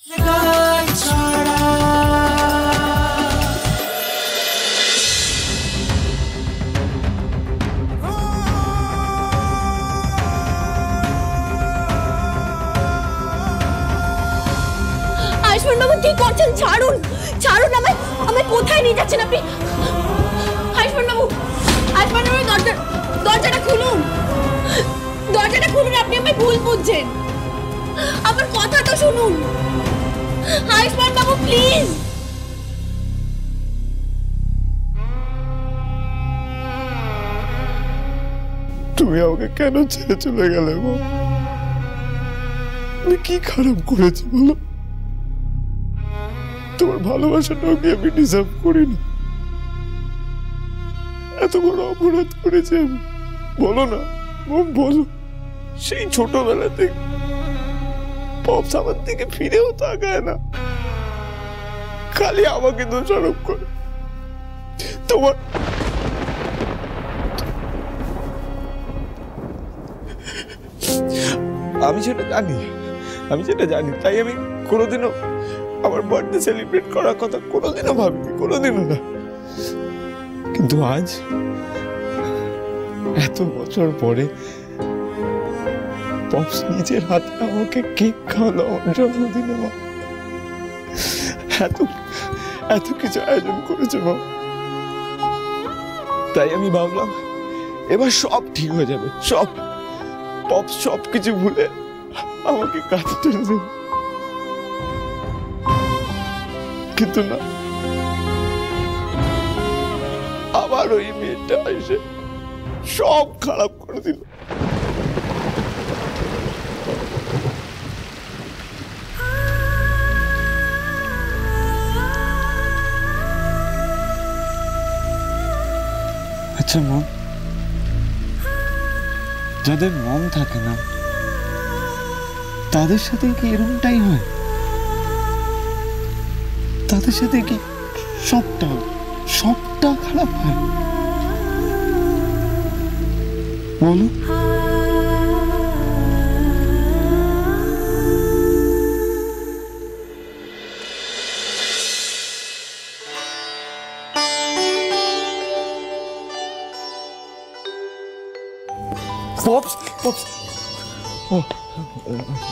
আয়ুষ্মান বাবু কি করছেন? ছাড়ুন, ছাড়ুন আমায়, আমায় কোথায় নিয়ে যাচ্ছেন আপনি? আয়ুষ্মান বাবু, আয়ুষ্মান বাবু দরজাটা খুলুন, দরজাটা খুলুন, আপনি আমায় ভুল বুঝছেন, আমার কথা তো শুনুন আয়ুষ্মান বাবু প্লিজ। তুমি আমাকে কেন ছেড়ে চলে গেলে? আমি কি খারাপ করেছি বলো? তোমার ভালোবাসাটাও কি আমি ডিজার্ভ করি না? এত বড় অপরাধ করেছি আমি, বলো না বলো। সেই ছোটবেলা থেকে পপস আমার দিকে ফিরেও তাকায় না, খালি আমাকে দোষারোপ করে। তোমার আমি সেটা জানি, তাই আমি কোনোদিনও আমার বার্থডে সেলিব্রেট করার কথা কোনোদিনও ভাবিনি, কোনোদিনও না। কিন্তু আজ এত বছর পরে পপস নিজের হাতে আমাকে কেক খাওয়ালো আমার জন্মদিনে। মা এত কিছু আয়োজন করেছে মা, তাই আমি ভাবলাম এবার সব ঠিক হয়ে যাবে, সব পপস সব কিছু ভুলে আমাকে কাছে টেনে দেবে। কিন্তু না, আবার ওই মেয়েটা এসে সব খারাপ করে দিল। আচ্ছা মম, যাদের মম থাকে না তাদের সাথে কি এরকমটাই হয়? তাদের সাথে কি সবটা খারাপ হয় বলো? পপস পপস, ও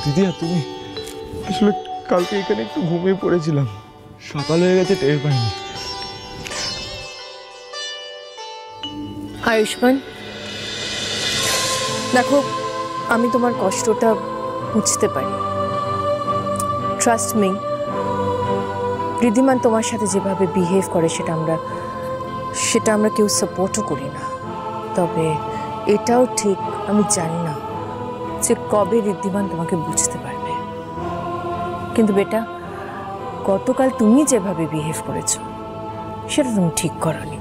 দিদি আর তুমি? আসলে কালকে এখানে একটু ঘুমিয়ে পড়েছিলাম, সকাল হয়ে গেছে টের পাইনি। আয়ুষ্মান দেখো, আমি তোমার কষ্টটা বুঝতে পারি, ট্রাস্ট মি। ঋদ্ধিমান তোমার সাথে যেভাবে বিহেভ করে সেটা আমরা কেউ সাপোর্টও করি না। তবে এটাও ঠিক, আমি জানি না যে কবে ঋদ্ধিমান তোমাকে বুঝতে পারবে। কিন্তু বেটা, গতকাল তুমি যেভাবে বিহেভ করেছো সেটা তুমি ঠিক করনি।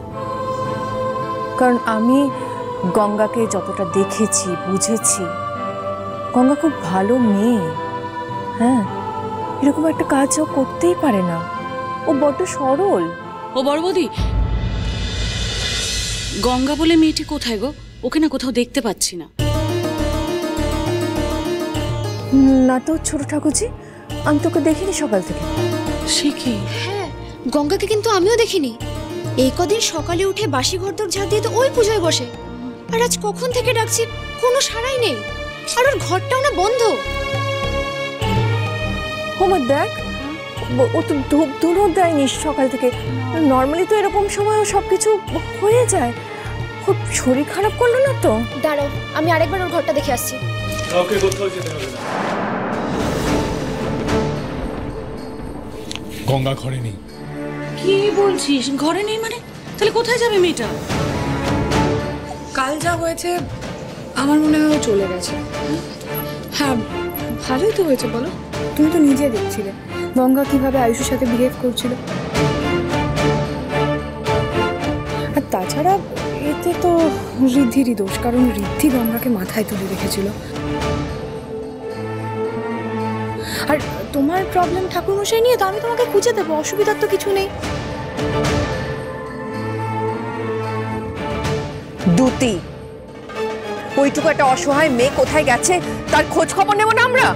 কারণ আমি গঙ্গাকে যতটা দেখেছি, বুঝেছি, গঙ্গা খুব ভালো মেয়ে। হ্যাঁ, এরকম একটা কাজ ও করতেই পারে না, ও বড্ড সরল। ও বড় বৌদি, গঙ্গা বলে মেয়েটি কোথায় গো? ওকে না কোথাও দেখতে পাচ্ছি না। না তো ছোট ঠাকুরজি, আমি তোকে দেখিনি সকাল থেকে। সে কি? হ্যাঁ, গঙ্গাকে কিন্তু আমিও দেখিনি। এই কদিন সকালে উঠে বাসি ঘরদোর ঝাড় দিয়ে তো ওই পুজোয় বসে, আর আজ কখন থেকে ডাকছি কোনো সাড়াই নেই, আর ওর ঘরটাও না বন্ধ। হোমার দেখ, ও তো ধূপ ধুনো দেয়নি সকাল থেকে। নর্মালি তো এরকম সময় সবকিছু হয়ে যায়। খুব শরীর খারাপ করলো না তো? দাঁড়াও, আমি আরেকবার ওর ঘরটা দেখে আসছি। ওকে, কোথাও যেতে হবে না। গঙ্গা ঘরে নেই। কি বলছিস? ঘরে নেই মানে? তাহলে কোথায় যাবে মেয়েটা? কাল যা হয়েছে আমার মনে হয় চলে গেছে। হ্যাঁ, ভালোই তো হয়েছে বলো। তুমি তো নিজে দেখছিলে গঙ্গা কিভাবে আয়ুষের সাথে বিহেভ করছিল। আর তাছাড়া এতে তো ঋদ্ধিরই দোষ, কারণ ঋদ্ধি গঙ্গাকে মাথায় তুলে রেখেছিল। আর তোমার প্রবলেম ঠাকুরমশাই নিয়ে, তো আমি তোমাকে খুঁজে দেবো, অসুবিধার তো কিছু নেই। দুতি, ওইটুকু একটা অসহায় মেয়ে কোথায় গেছে তার খোঁজ খবর নেব না আমরা?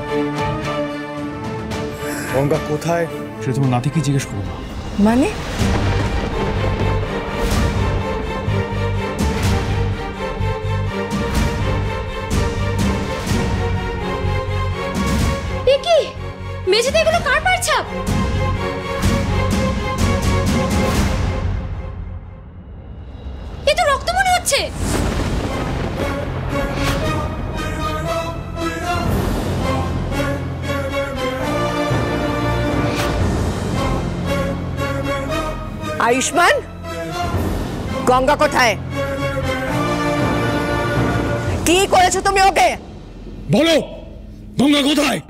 গঙ্গা কোথায় সেটা তোমার নাতিকে জিজ্ঞেস করবো। মানে এ কি মেঝেতে এগুলো কার পায়ের ছাপ? এ তো রক্ত মনে হচ্ছে। আয়ুষ্মান, গঙ্গা কোথায়? কি করেছো তুমি ওকে? বলো গঙ্গা কোথায়?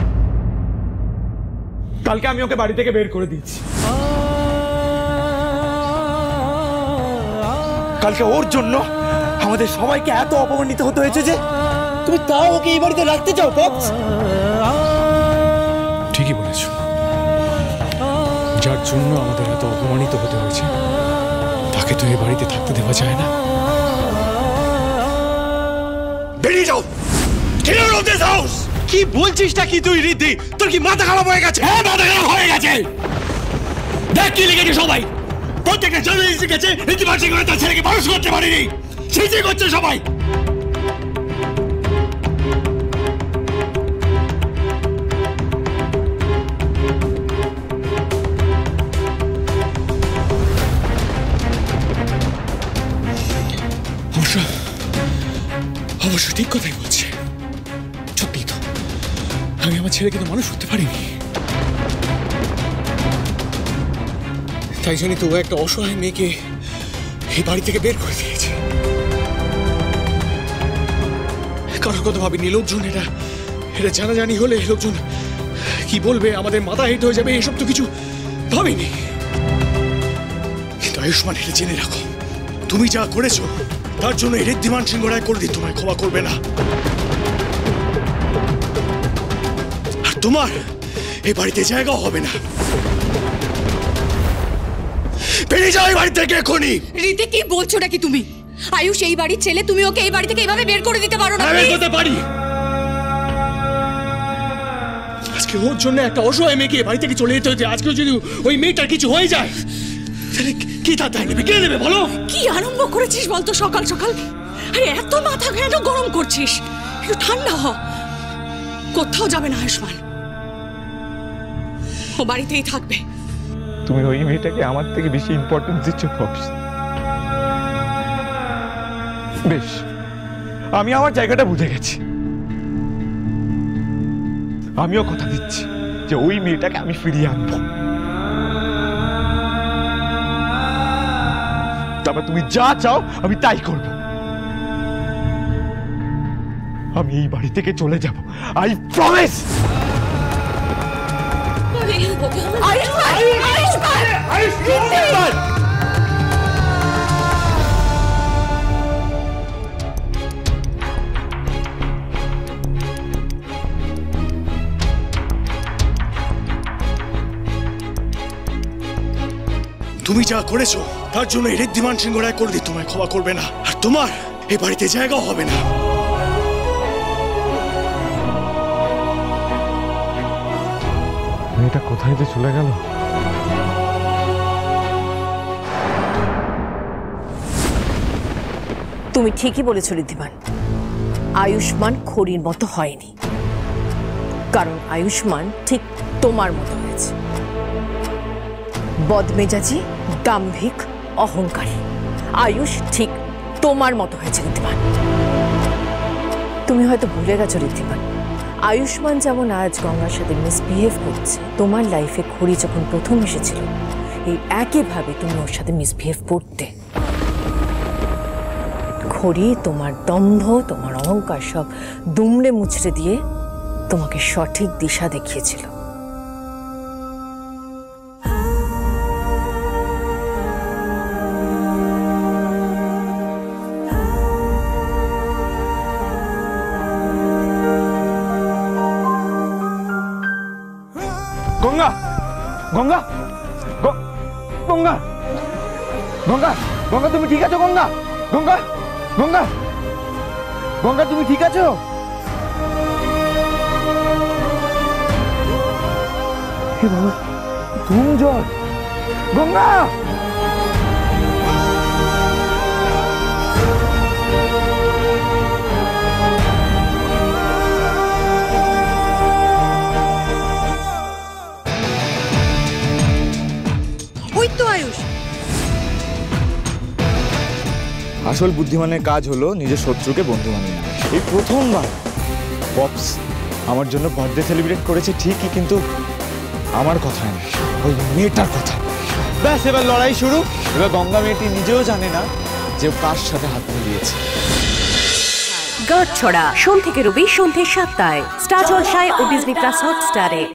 কালকে আমি ওকে বাড়ি থেকে বের করে দিয়েছি। কালকে ওর জন্য আমাদের সবাইকে এত অপমানিত হতে হয়েছে যে তুমি তাও ওকে এই বাড়িতে রাখতে চাও পপস? ঠিকই বলেছো, যার জন্য আমাদের এত অপমানিত হতে হয়েছে তাকে তো এই বাড়িতে থাকতে দেওয়া যায় না। বেরিয়ে যাও, get out of this house! কি বলছিসটা কি তুই রিদ্ধি? তোর কি মাথা খারাপ হয়ে গেছে? হ্যাঁ, মাথা খারাপ হয়ে গেছে। দেখ কি লিখেছে সবাই, প্রত্যেকটা জার্নালিস্ট লিখেছে ঋদ্ধিমান সিংহ তার ছেলেকে মানুষ করতে পারেনি, সেই করছে সবাই। অবশ্য ঠিক কথাই বলছে, সত্যি তো আমি আমার ছেলেকে তো মানুষ করতে পারিনি, তাই জন্য তো ও একটা অসহায় মেয়েকে এই বাড়ি থেকে বের করে দিয়েছে। কারোর কথা ভাবিনি, লোকজন এটা জানাজানি হলে লোকজন কি বলবে, আমাদের মাথা হেঁটে হয়ে যাবে, এসব তো কিছু ভাবিনি। কিন্তু আয়ুষ্মান, এটা জেনে রাখো, তুমি যা করেছো তার জন্য ঋদ্ধিমান সিংহ রায় করে তোমায় ক্ষমা করবে না। আর তোমার এই বাড়িতে জায়গা হবে না। বেরিয়ে যাও এই বাড়ি থেকে এখনই। রীতি, কি বলছো নাকি তুমি? আয়ুষ এই বাড়ির ছেলে, তুমি ওকে এই বাড়ি থেকে এইভাবে বের করে দিতে পারো না? বের করতে পারি। আজকে ওর জন্য একটা অসহায় মেয়েকে বাড়ি থেকে চলে যেতে হয়েছে। আজকে যদি ওই মেয়েটার কিছু হয়ে যায় তাহলে কি তাই নেবে, কে নেবে বলো? কি আরম্ভ করেছিস বলতো সকাল সকাল? আরে এত মাথা কেন গরম করছিস? একটু ঠান্ডা হ। কোথাও যাবে না আয়ুষ্মান, ও বাড়িতেই থাকবে। তুমি ওই মেয়েটাকে আমার থেকে বেশি ইম্পর্টেন্স দিচ্ছ পপস। বেশ, আমি আমার জায়গাটা বুঝে গেছি। আমিও কথা দিচ্ছি যে ওই মেয়েটাকে আমি ফিরিয়ে আনবো। তারপর তুমি যা চাও আমি তাই করব। আমি এই বাড়ি থেকে চলে যাব, আই প্রমিস। তুমি যা করেছো তার জন্য ঋদ্ধিমান সিংহ রায় করে তোমায় ক্ষমা করবে না, আর তোমার এই বাড়িতে জায়গাও হবে না। মেয়েটা কোথায় যে চলে গেল? তুমি ঠিকই বলেছ ঋদ্ধিমান, আয়ুষ্মান খড়ির মতো হয়নি, কারণ আয়ুষ্মান ঠিক তোমার মতো হয়েছে, বদমেজাজি, দাম্ভিক, অহংকারী। আয়ুষ ঠিক তোমার মতো হয়েছে ঋদ্ধিমান। তুমি হয়তো ভুলে গেছো ঋদ্ধিমান, আয়ুষ্মান যেমন আজ গঙ্গার সাথে মিসবিহেভ করছে, তোমার লাইফে খড়ি যখন প্রথম এসেছিল এই একইভাবে তুমি ওর সাথে মিসবিহেভ করতে। খড়ি তোমার দম্ভ, তোমার অহংকার সব দুমড়ে মুচড়ে দিয়ে তোমাকে সঠিক দিশা দেখিয়েছিল। গঙ্গা, গঙ্গা, গঙ্গা, গঙ্গা, গঙ্গা, তুমি ঠিক আছো? গঙ্গা, গঙ্গা, গঙ্গা, গঙ্গা, তুমি ঠিক আছো? হে বাবা, ঘুম জল, গঙ্গা! ওই তো আয়ুষ। আসল বুদ্ধিমানের কাজ হলো নিজের শত্রুকে বন্ধু বানিয়ে নেওয়া। এই প্রথমবার পপস আমার জন্য বার্থডে সেলিব্রেট করেছে ঠিকই, কিন্তু আমার কথা না, ওই মেয়েটার কথা। ব্যাস, এবার লড়াই শুরু। এবার গঙ্গা মেয়েটি নিজেও জানে না যে কার সাথে হাত মিলিয়েছে। গাঁটছড়া সোম থেকে রবি সন্ধ্যে 7টায় স্টার জলসায় ও ডিজনি প্লাস হটস্টারে।